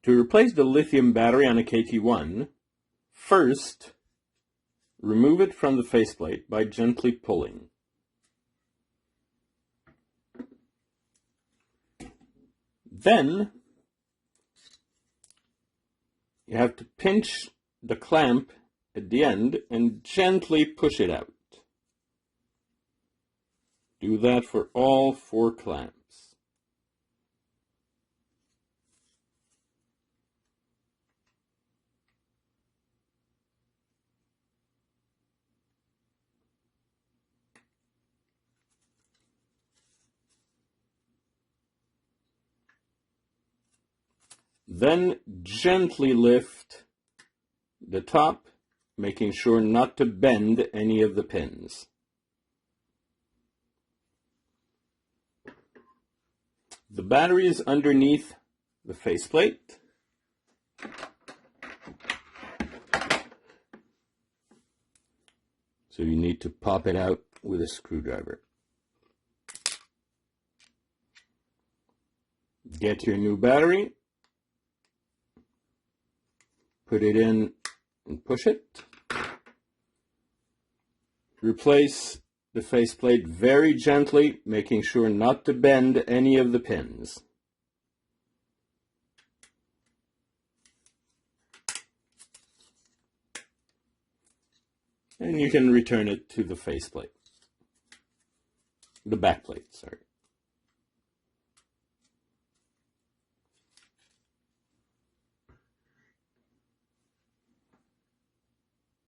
To replace the lithium battery on a KT-1, first, remove it from the faceplate by gently pulling. Then, you have to pinch the clamp at the end and gently push it out. Do that for all 4 clamps. Then gently lift the top, making sure not to bend any of the pins. The battery is underneath the faceplate. So you need to pop it out with a screwdriver. Get your new battery. Put it in and push it. Replace the faceplate very gently, making sure not to bend any of the pins. And you can return it to the faceplate. The backplate, sorry.